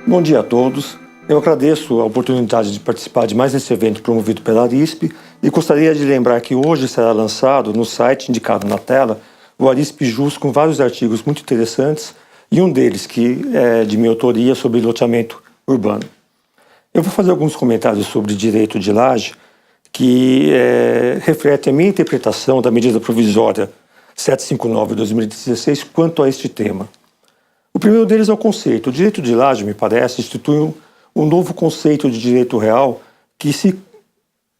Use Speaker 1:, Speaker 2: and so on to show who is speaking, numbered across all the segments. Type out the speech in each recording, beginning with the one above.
Speaker 1: Bom dia a todos. Eu agradeço a oportunidade de participar de mais esse evento promovido pela ARISP e gostaria de lembrar que hoje será lançado no site indicado na tela o ARISP Jus com vários artigos muito interessantes e um deles que é de minha autoria sobre loteamento urbano. Eu vou fazer alguns comentários sobre direito de laje que refletem a minha interpretação da medida provisória 759/2016 quanto a este tema. O primeiro deles é o conceito. O direito de laje, me parece, institui um novo conceito de direito real que se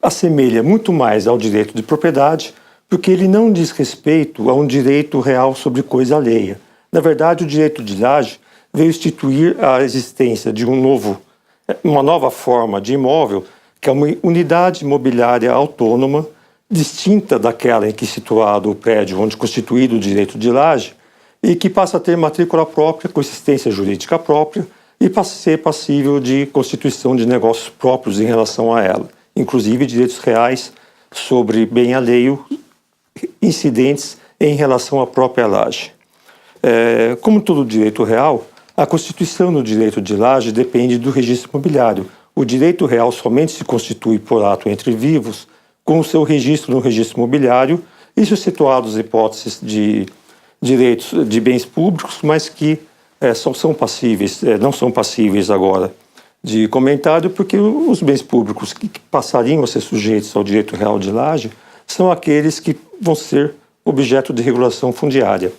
Speaker 1: assemelha muito mais ao direito de propriedade, porque ele não diz respeito a um direito real sobre coisa alheia. Na verdade, o direito de laje veio instituir a existência de uma nova forma de imóvel, que é uma unidade imobiliária autônoma, distinta daquela em que é situado o prédio onde é constituído o direito de laje, e que passa a ter matrícula própria, consistência jurídica própria e passa a ser passível de constituição de negócios próprios em relação a ela, inclusive direitos reais sobre bem alheio incidentes em relação à própria laje. Como todo direito real, a constituição do direito de laje depende do registro imobiliário. O direito real somente se constitui por ato entre vivos com o seu registro no registro imobiliário, isso situados hipóteses de direitos de bens públicos, mas que não são passíveis agora de comentário, porque os bens públicos que passariam a ser sujeitos ao direito real de laje são aqueles que vão ser objeto de regulação fundiária.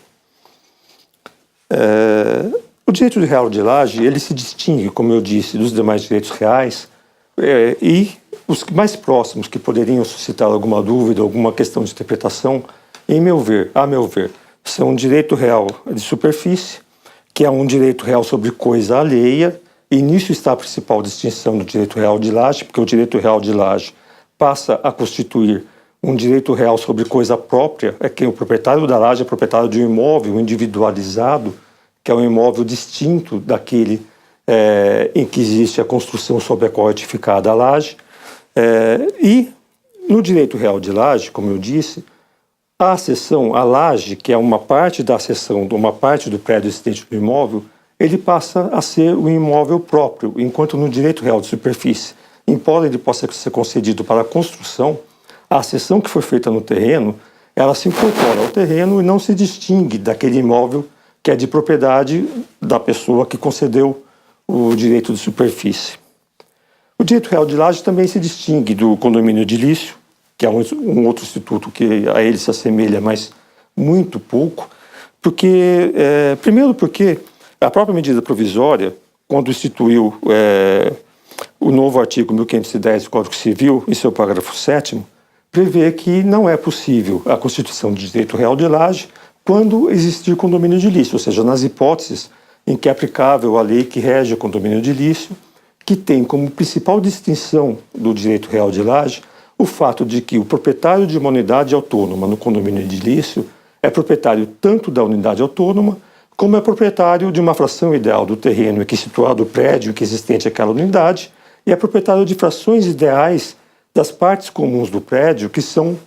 Speaker 1: O direito real de laje ele se distingue, como eu disse, dos demais direitos reais, e os mais próximos que poderiam suscitar alguma dúvida, alguma questão de interpretação, a meu ver, são um direito real de superfície, que é um direito real sobre coisa alheia, e nisso está a principal distinção do direito real de laje, porque o direito real de laje passa a constituir um direito real sobre coisa própria, é que o proprietário da laje é proprietário de um imóvel individualizado, que é um imóvel distinto daquele em que existe a construção sobre a qual é edificada a laje. E no direito real de laje, como eu disse, a seção, a laje, que é uma parte da seção, uma parte do prédio existente do imóvel, ele passa a ser um imóvel próprio, enquanto no direito real de superfície, embora ele possa ser concedido para a construção, a seção que foi feita no terreno, ela se incorpora ao terreno e não se distingue daquele imóvel que é de propriedade da pessoa que concedeu o direito de superfície. O direito real de laje também se distingue do condomínio edilício, que é um outro instituto que a ele se assemelha, mas muito pouco, primeiro porque a própria medida provisória, quando instituiu o novo artigo 1510 do Código Civil, em seu parágrafo 7º, prevê que não é possível a constituição de direito real de laje quando existir condomínio edilício, ou seja, nas hipóteses em que é aplicável a lei que rege o condomínio edilício, que tem como principal distinção do direito real de laje o fato de que o proprietário de uma unidade autônoma no condomínio edilício é proprietário tanto da unidade autônoma como é proprietário de uma fração ideal do terreno em que é situado o prédio em que é existente aquela unidade e é proprietário de frações ideais das partes comuns do prédio que são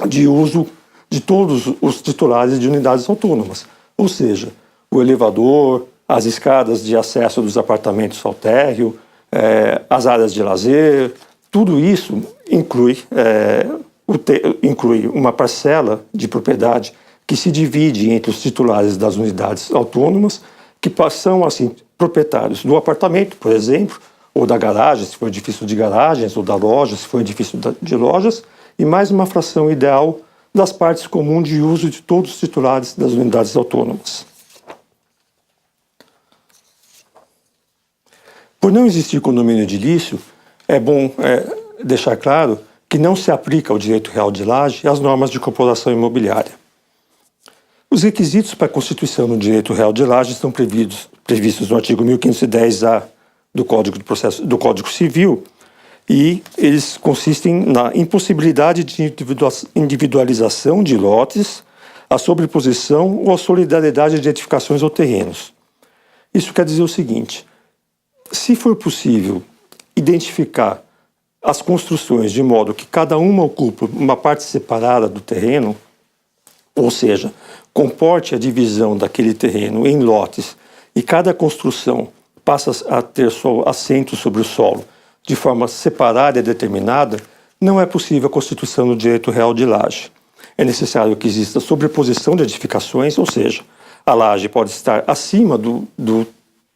Speaker 1: de uso de todos os titulares de unidades autônomas, ou seja, o elevador, as escadas de acesso dos apartamentos ao térreo, as áreas de lazer, tudo isso inclui uma parcela de propriedade que se divide entre os titulares das unidades autônomas, que são, assim, proprietários do apartamento, por exemplo, ou da garagem, se for edifício de garagens, ou da loja, se for edifício de lojas, e mais uma fração ideal das partes comuns de uso de todos os titulares das unidades autônomas. Por não existir condomínio edilício, é bom deixar claro que não se aplica ao direito real de laje as normas de corporação imobiliária. Os requisitos para a constituição do direito real de laje estão previstos no artigo 1510-A do Código Civil e eles consistem na impossibilidade de individualização de lotes, a sobreposição ou a solidariedade de edificações ou terrenos. Isso quer dizer o seguinte: se for possível identificar as construções de modo que cada uma ocupe uma parte separada do terreno, ou seja, comporte a divisão daquele terreno em lotes e cada construção passa a ter seu assento sobre o solo de forma separada e determinada, não é possível a constituição do direito real de laje. É necessário que exista sobreposição de edificações, ou seja, a laje pode estar acima do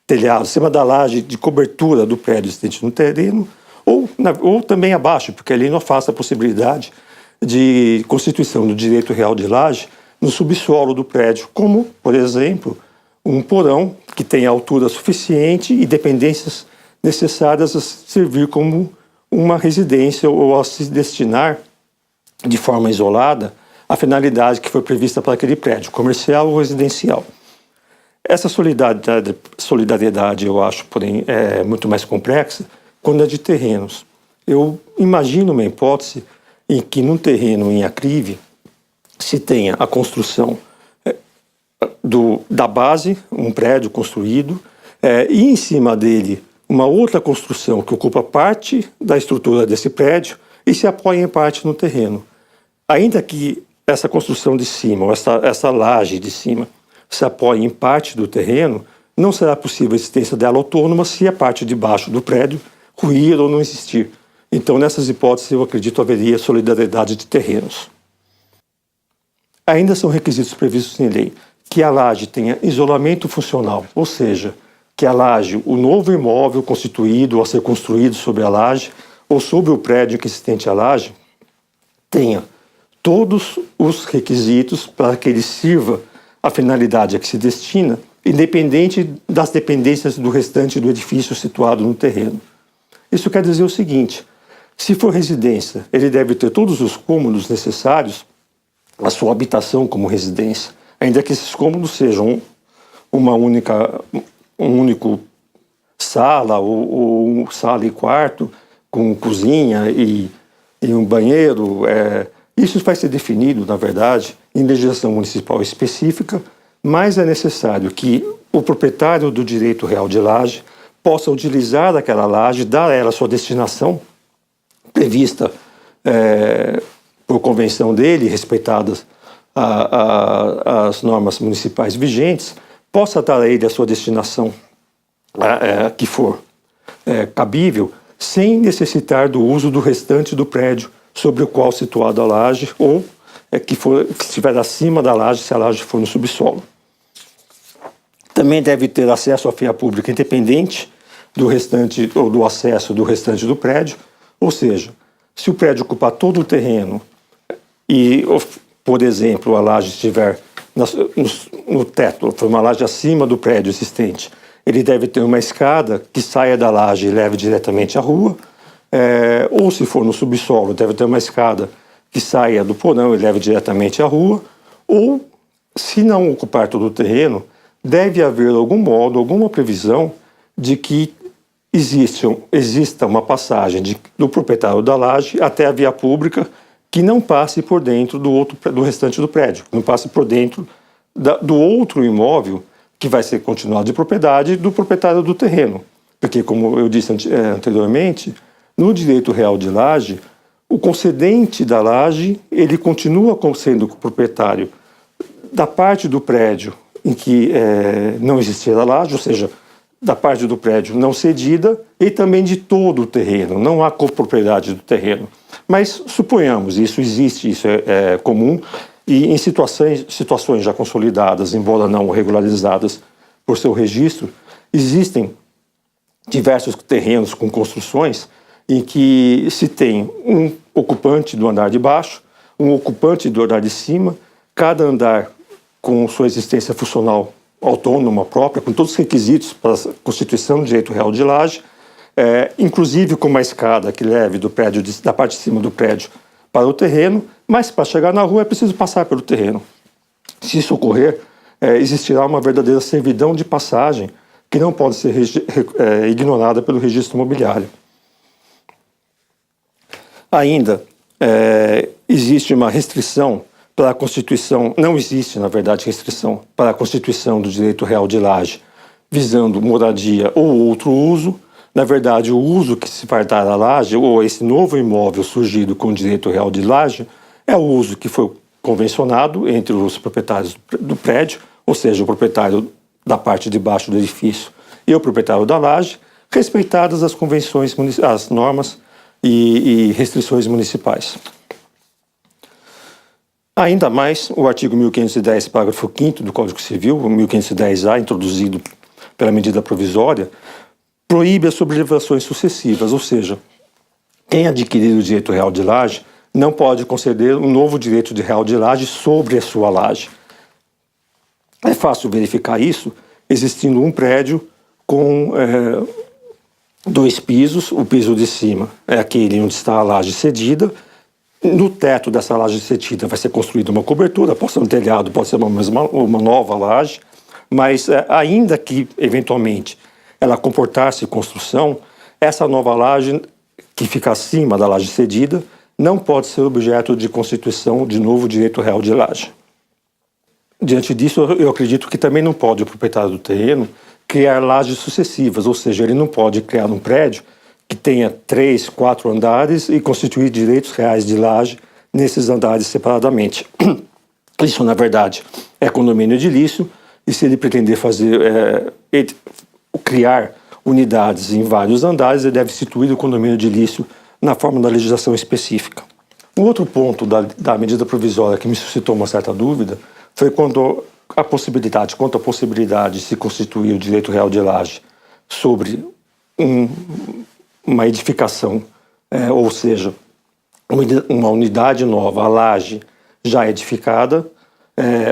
Speaker 1: telhado, acima da laje de cobertura do prédio existente no terreno, ou também abaixo, porque a lei não afasta a possibilidade de constituição do direito real de laje no subsolo do prédio, como, por exemplo, um porão que tenha altura suficiente e dependências necessárias a servir como uma residência ou a se destinar de forma isolada à finalidade que foi prevista para aquele prédio, comercial ou residencial. Essa solidariedade, eu acho, porém, é muito mais complexa quando é de terrenos. Eu imagino uma hipótese em que num terreno em aclive se tenha a construção da base, um prédio construído, e em cima dele uma outra construção que ocupa parte da estrutura desse prédio e se apoia em parte no terreno. Ainda que essa construção de cima, ou essa laje de cima, se apoie em parte do terreno, não será possível a existência dela autônoma se a parte de baixo do prédio ruir ou não existir. Então, nessas hipóteses, eu acredito haveria solidariedade de terrenos. Ainda são requisitos previstos em lei que a laje tenha isolamento funcional, ou seja, que a laje, o novo imóvel constituído ou a ser construído sobre a laje ou sobre o prédio que existente a laje, tenha todos os requisitos para que ele sirva a finalidade a que se destina, independente das dependências do restante do edifício situado no terreno. Isso quer dizer o seguinte: se for residência, ele deve ter todos os cômodos necessários à sua habitação como residência, ainda que esses cômodos sejam um único sala ou sala e quarto, com cozinha e um banheiro. Isso vai ser definido, na verdade, em legislação municipal específica, mas é necessário que o proprietário do direito real de laje possa utilizar aquela laje, dar a ela sua destinação prevista por convenção dele, respeitadas as normas municipais vigentes, possa dar a ele a sua destinação que for cabível, sem necessitar do uso do restante do prédio sobre o qual situada a laje, ou que estiver acima da laje, se a laje for no subsolo. Também deve ter acesso à via pública independente do restante ou do acesso do restante do prédio, ou seja, se o prédio ocupar todo o terreno e, por exemplo, a laje estiver no teto, for uma laje acima do prédio existente, ele deve ter uma escada que saia da laje e leve diretamente à rua, ou se for no subsolo, deve ter uma escada que saia do porão e leve diretamente à rua, ou, se não ocupar todo o terreno, deve haver algum modo, alguma previsão de que exista uma passagem do proprietário da laje até a via pública que não passe por dentro do restante do prédio, não passe por dentro do outro imóvel que vai ser continuado de propriedade do proprietário do terreno. Porque, como eu disse anteriormente, no direito real de laje, o concedente da laje, ele continua sendo proprietário da parte do prédio em que não existia a laje, ou seja, da parte do prédio não cedida e também de todo o terreno, não há copropriedade do terreno. Mas suponhamos, isso existe, isso é comum, e em situações já consolidadas, embora não regularizadas por seu registro, existem diversos terrenos com construções em que se tem um ocupante do andar de baixo, um ocupante do andar de cima, cada andar com sua existência funcional autônoma própria, com todos os requisitos para a constituição do direito real de laje, inclusive com uma escada que leve da parte de cima do prédio para o terreno, mas para chegar na rua é preciso passar pelo terreno. Se isso ocorrer, existirá uma verdadeira servidão de passagem que não pode ser ignorada pelo registro imobiliário. Ainda existe uma restrição para a constituição, não existe, na verdade, restrição para a constituição do direito real de laje visando moradia ou outro uso. Na verdade, o uso que se vai dar à laje, ou esse novo imóvel surgido com o direito real de laje, é o uso que foi convencionado entre os proprietários do prédio, ou seja, o proprietário da parte de baixo do edifício e o proprietário da laje, respeitadas as convenções, as normas e restrições municipais. Ainda mais, o artigo 1510, parágrafo 5º do Código Civil, o 1510-A, introduzido pela medida provisória, proíbe as sobrelevações sucessivas, ou seja, quem adquirir o direito real de laje não pode conceder um novo direito de real de laje sobre a sua laje. É fácil verificar isso existindo um prédio com 2 pisos. O piso de cima é aquele onde está a laje cedida. No teto dessa laje cedida vai ser construída uma cobertura, pode ser um telhado, pode ser uma nova laje, mas ainda que, eventualmente, ela comportasse construção, essa nova laje, que fica acima da laje cedida, não pode ser objeto de constituição de novo direito real de laje. Diante disso, eu acredito que também não pode o proprietário do terreno criar lajes sucessivas, ou seja, ele não pode criar um prédio que tenha 3, 4 andares e constituir direitos reais de laje nesses andares separadamente. Isso, na verdade, é condomínio edilício, e se ele pretender criar unidades em vários andares, ele deve instituir o condomínio edilício na forma da legislação específica. Um outro ponto da medida provisória que me suscitou uma certa dúvida foi quanto à possibilidade de se constituir o direito real de laje sobre uma edificação, ou seja, uma unidade nova, a laje já edificada,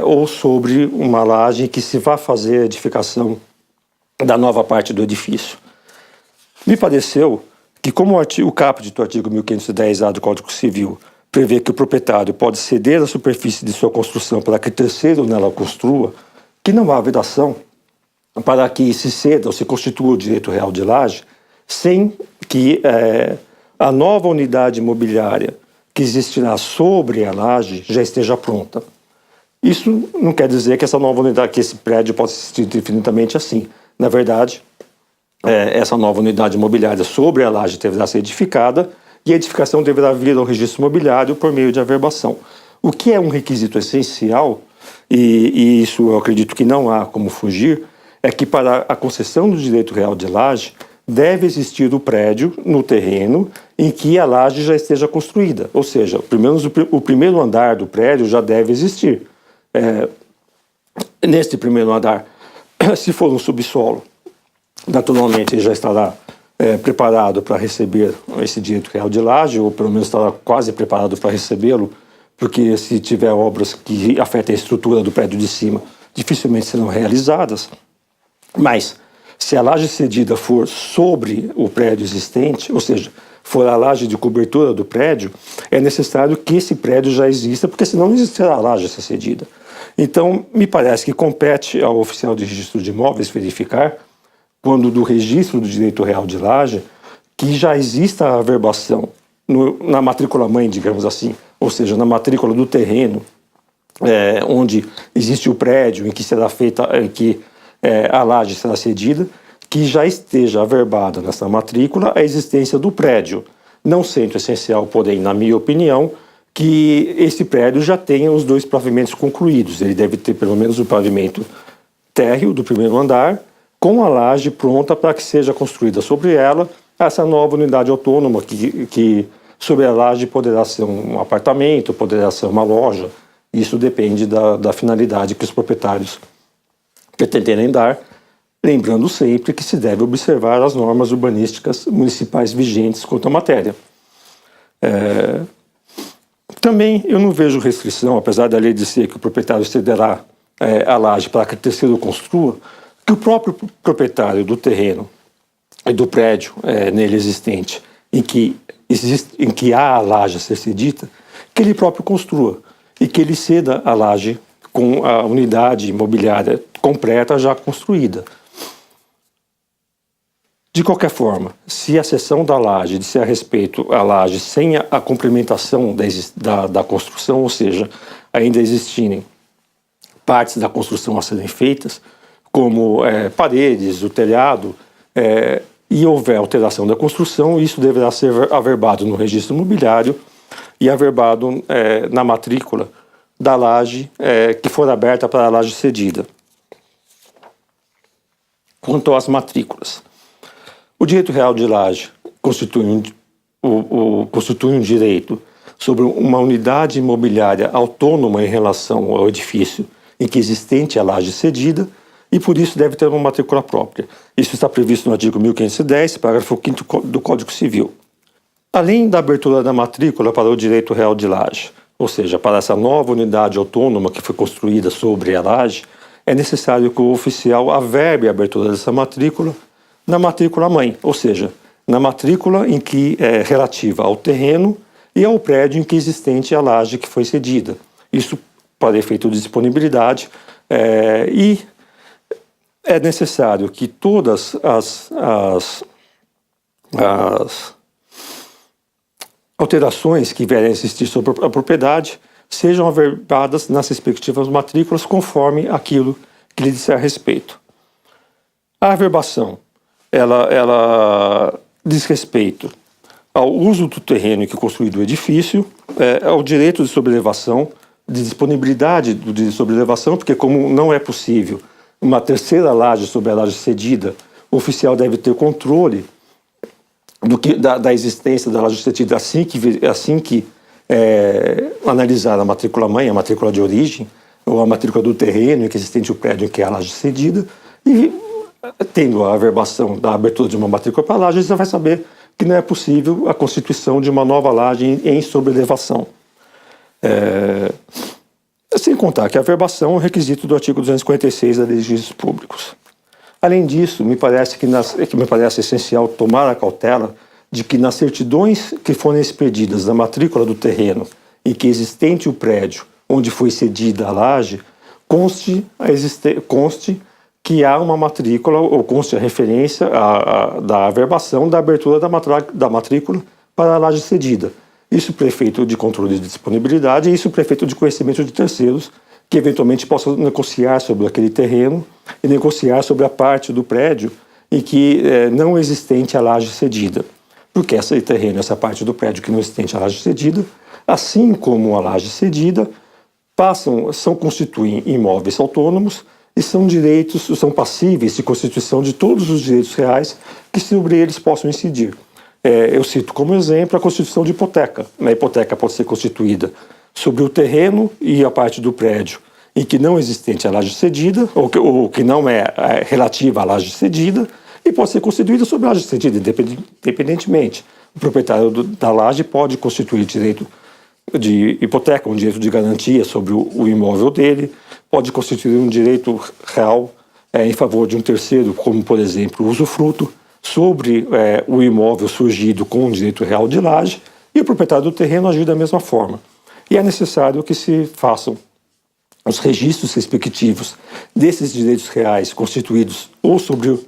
Speaker 1: ou sobre uma laje que se vá fazer a edificação da nova parte do edifício. Me pareceu que, como o caput do artigo 1510-A do Código Civil prevê que o proprietário pode ceder a superfície de sua construção para que terceiro nela construa, que não há vedação para que se ceda ou se constitua o direito real de laje sem que a nova unidade imobiliária que existirá sobre a laje já esteja pronta. Isso não quer dizer que essa nova unidade, que esse prédio possa existir infinitamente assim. Na verdade, essa nova unidade imobiliária sobre a laje deverá ser edificada e a edificação deverá vir ao registro imobiliário por meio de averbação. O que é um requisito essencial, e isso eu acredito que não há como fugir, é que para a concessão do direito real de laje deve existir o prédio no terreno em que a laje já esteja construída. Ou seja, pelo menos o primeiro andar do prédio já deve existir. Neste primeiro andar, se for um subsolo, naturalmente ele já estará preparado para receber esse direito real de laje, ou pelo menos estará quase preparado para recebê-lo, porque se tiver obras que afetem a estrutura do prédio de cima, dificilmente serão realizadas. Mas, se a laje cedida for sobre o prédio existente, ou seja, for a laje de cobertura do prédio, é necessário que esse prédio já exista, porque senão não existirá a laje a ser cedida. Então, me parece que compete ao oficial de registro de imóveis verificar, quando do registro do direito real de laje, que já exista a averbação na matrícula-mãe, digamos assim, ou seja, na matrícula do terreno, onde existe o prédio em que será feita, em que a laje será cedida, que já esteja averbada nessa matrícula a existência do prédio. Não sendo essencial, porém, na minha opinião, que esse prédio já tenha os 2 pavimentos concluídos. Ele deve ter pelo menos o pavimento térreo do primeiro andar, com a laje pronta para que seja construída sobre ela essa nova unidade autônoma, que sobre a laje poderá ser um apartamento, poderá ser uma loja. Isso depende da finalidade que os proprietários pretenderem dar, lembrando sempre que se deve observar as normas urbanísticas municipais vigentes quanto à matéria. Também eu não vejo restrição, apesar da lei dizer que o proprietário cederá a laje para que terceiro construa, que o próprio proprietário do terreno e do prédio nele existente, em que há a laje a ser cedida, que ele próprio construa e que ele ceda a laje com a unidade imobiliária completa já construída. De qualquer forma, se a cessão da laje disser a respeito à laje sem a complementação da construção, ou seja, ainda existirem partes da construção a serem feitas, como paredes, o telhado, e houver alteração da construção, isso deverá ser averbado no registro imobiliário e averbado na matrícula da laje que for aberta para a laje cedida. Quanto às matrículas, o direito real de laje constitui um direito sobre uma unidade imobiliária autônoma em relação ao edifício em que existente a laje cedida e por isso deve ter uma matrícula própria. Isso está previsto no artigo 1510, parágrafo 5º do Código Civil. Além da abertura da matrícula para o direito real de laje, ou seja, para essa nova unidade autônoma que foi construída sobre a laje, é necessário que o oficial averbe a abertura dessa matrícula na matrícula mãe, ou seja, na matrícula em que é relativa ao terreno e ao prédio em que existente a laje que foi cedida. Isso para efeito de disponibilidade e é necessário que todas as alterações que vierem a existir sobre a propriedade sejam averbadas nas respectivas matrículas conforme aquilo que lhe disser a respeito. A averbação, ela diz respeito ao uso do terreno em que é construído o edifício, ao direito de sobrelevação, de disponibilidade do direito de sobrelevação, porque como não é possível uma terceira laje sobre a laje cedida, o oficial deve ter controle da existência da laje cedida assim que analisar a matrícula mãe, a matrícula de origem, ou a matrícula do terreno em que existente o prédio em que é a laje cedida, e tendo a averbação da abertura de uma matrícula para a laje, você vai saber que não é possível a constituição de uma nova laje em sobrelevação. Sem contar que a averbação é um requisito do artigo 246 da Lei de Registros Públicos. Além disso, me parece essencial tomar a cautela de que nas certidões que forem expedidas da matrícula do terreno em que existente o prédio onde foi cedida a laje, conste que há uma matrícula ou conste a referência da averbação da abertura da matrícula para a laje cedida. Isso para efeito de controle de disponibilidade e isso para efeito de conhecimento de terceiros que eventualmente possam negociar sobre aquele terreno e negociar sobre a parte do prédio em que não existente a laje cedida. Porque esse terreno, essa parte do prédio que não existente a laje cedida, assim como a laje cedida, constituem imóveis autônomos e são passíveis de constituição de todos os direitos reais que sobre eles possam incidir. Eu cito como exemplo a constituição de hipoteca. A hipoteca pode ser constituída sobre o terreno e a parte do prédio em que não existente a laje cedida, ou que não é relativa à laje cedida, e pode ser constituída sobre a laje cedida, independentemente. O proprietário da laje pode constituir direito de hipoteca, um direito de garantia sobre o imóvel dele, pode constituir um direito real em favor de um terceiro, como, por exemplo, o usufruto, sobre o imóvel surgido com o direito real de laje, e o proprietário do terreno agir da mesma forma. E é necessário que se façam os registros respectivos desses direitos reais constituídos ou sobre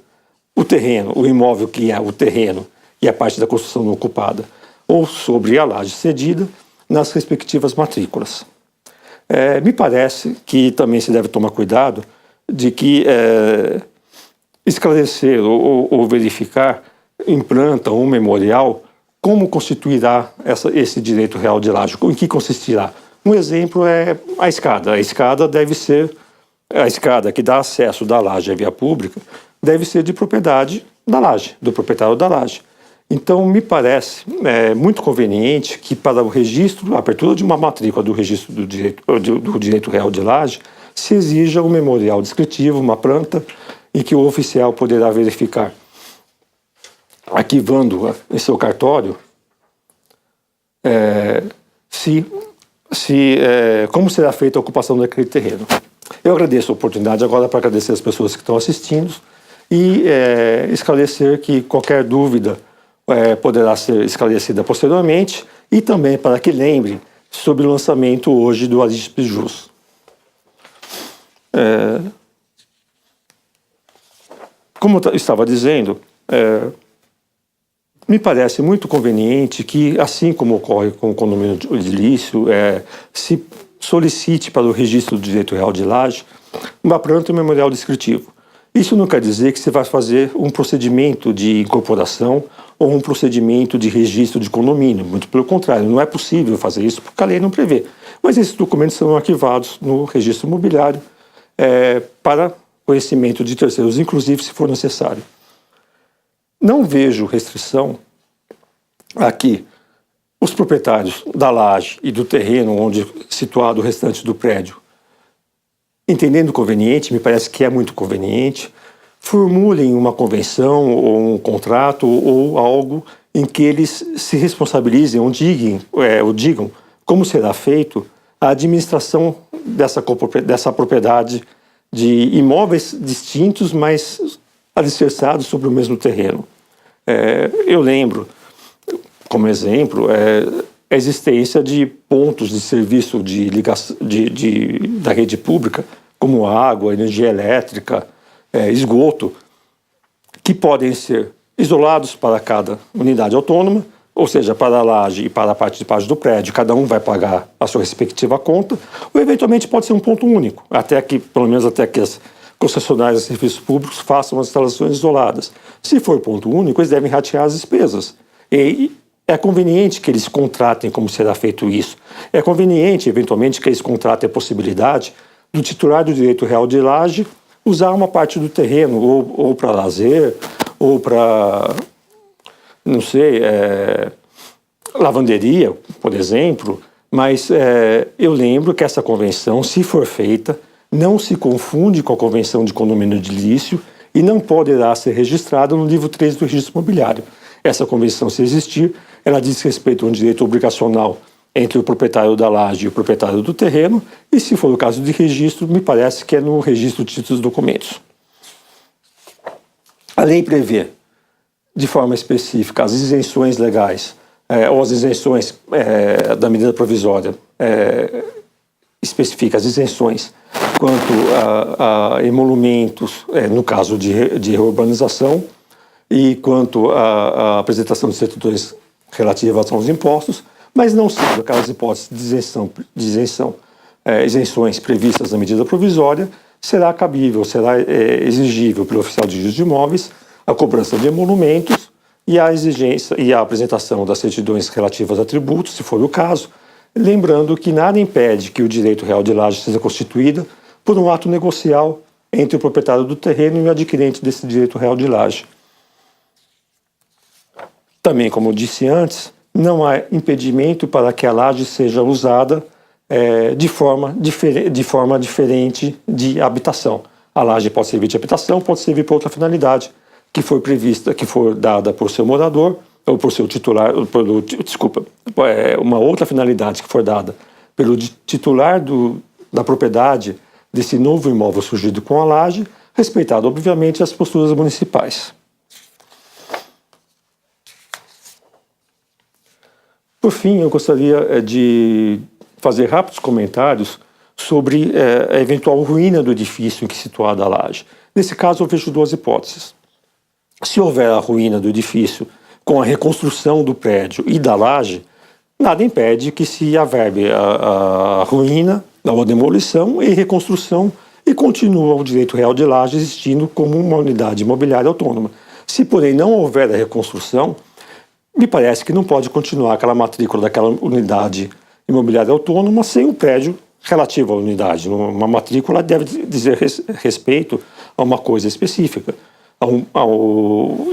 Speaker 1: o terreno, o imóvel que é o terreno e a parte da construção não ocupada, ou sobre a laje cedida, nas respectivas matrículas. Me parece que também se deve tomar cuidado de que esclarecer ou verificar em planta ou memorial como constituirá esse direito real de laje, em que consistirá. Um exemplo é a escada. A escada deve ser, a escada que dá acesso da laje à via pública, deve ser de propriedade da laje, do proprietário da laje. Então, me parece muito conveniente que para o registro, a abertura de uma matrícula do registro do direito real de laje, se exija um memorial descritivo, uma planta, em que o oficial poderá verificar, arquivando em seu cartório, como será feita a ocupação daquele terreno. Eu agradeço a oportunidade agora para agradecer as pessoas que estão assistindo e esclarecer que qualquer dúvida poderá ser esclarecida posteriormente e também para que lembre sobre o lançamento hoje do Arispe Jus. Como eu estava dizendo, me parece muito conveniente que, assim como ocorre com o condomínio edilício, se solicite para o registro do direito real de laje uma planta e um memorial descritivo. Isso não quer dizer que você vai fazer um procedimento de incorporação ou um procedimento de registro de condomínio. Muito pelo contrário, não é possível fazer isso porque a lei não prevê. Mas esses documentos são arquivados no registro imobiliário para conhecimento de terceiros, inclusive se for necessário. Não vejo restrição a que os proprietários da laje e do terreno onde situado o restante do prédio, entendendo conveniente, me parece que é muito conveniente, formulem uma convenção ou um contrato ou algo em que eles se responsabilizem ou digam como será feito a administração dessa propriedade de imóveis distintos, mas alicerçados sobre o mesmo terreno. Eu lembro, como exemplo, a existência de pontos de serviço de ligação da rede pública, como água, energia elétrica, esgoto, que podem ser isolados para cada unidade autônoma, ou seja, para a laje e para a parte de baixo do prédio, cada um vai pagar a sua respectiva conta, ou eventualmente pode ser um ponto único, pelo menos até que as concessionárias de serviços públicos façam as instalações isoladas. Se for ponto único, eles devem ratear as despesas. E é conveniente que eles contratem como será feito isso. É conveniente, eventualmente, que eles contratem a possibilidade do titular do direito real de laje usar uma parte do terreno, ou para lazer, ou para, não sei, lavanderia, por exemplo, mas eu lembro que essa convenção, se for feita, não se confunde com a convenção de condomínio edilício e não poderá ser registrada no livro 3 do registro imobiliário. Essa convenção, se existir, ela diz respeito a um direito obrigacional entre o proprietário da laje e o proprietário do terreno, e se for o caso de registro, me parece que é no registro de títulos e documentos. A lei prevê, de forma específica, as isenções legais, ou as isenções da medida provisória, especifica as isenções quanto a emolumentos, no caso de reurbanização, e quanto à apresentação de certidões relativas aos impostos, mas não sendo aquelas hipóteses de isenções previstas na medida provisória, será cabível, será exigível pelo oficial de juízo de imóveis a cobrança de emolumentos e a exigência e a apresentação das certidões relativas a tributos, se for o caso, lembrando que nada impede que o direito real de laje seja constituído por um ato negocial entre o proprietário do terreno e o adquirente desse direito real de laje. Também, como eu disse antes, não há impedimento para que a laje seja usada de forma diferente de habitação. A laje pode servir de habitação, pode servir para outra finalidade que for prevista, que for dada por seu morador, ou por seu titular, uma outra finalidade que for dada pelo titular da propriedade desse novo imóvel surgido com a laje, respeitado, obviamente, as posturas municipais. Por fim, eu gostaria de fazer rápidos comentários sobre a eventual ruína do edifício em que é situada a laje. Nesse caso, eu vejo duas hipóteses. Se houver a ruína do edifício com a reconstrução do prédio e da laje, nada impede que se averbe a ruína, a demolição e reconstrução e continua o direito real de laje existindo como uma unidade imobiliária autônoma. Se, porém, não houver a reconstrução, me parece que não pode continuar aquela matrícula daquela unidade imobiliária autônoma sem o prédio relativo à unidade. Uma matrícula deve dizer respeito a uma coisa específica.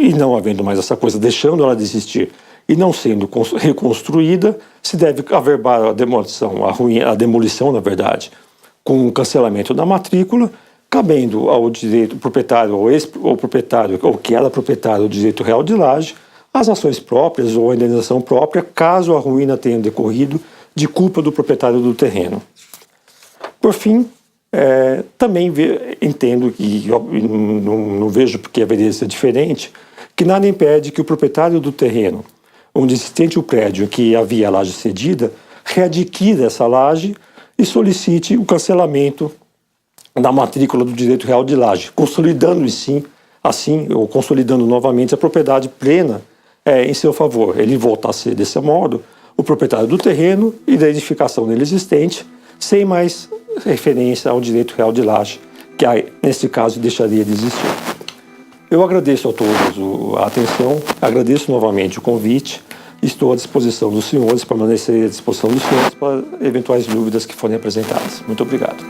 Speaker 1: E não havendo mais essa coisa, deixando ela de existir e não sendo reconstruída, se deve averbar a demolição, na verdade, com o cancelamento da matrícula, cabendo ao direito proprietário, ou proprietário, ou que era proprietário do direito real de laje, as ações próprias ou a indenização própria, caso a ruína tenha decorrido de culpa do proprietário do terreno. Por fim, também entendo, e não vejo porque haveria ser diferente, que nada impede que o proprietário do terreno, onde existente o prédio em que havia a laje cedida, readquira essa laje e solicite o cancelamento da matrícula do direito real de laje, consolidando ou consolidando novamente a propriedade plena em seu favor. Ele volta a ser, desse modo, o proprietário do terreno e da edificação nele existente, sem mais referência ao direito real de laje, que nesse caso deixaria de existir. Eu agradeço a todos a atenção, agradeço novamente o convite, estou à disposição dos senhores, permanecerei à disposição dos senhores para eventuais dúvidas que forem apresentadas. Muito obrigado.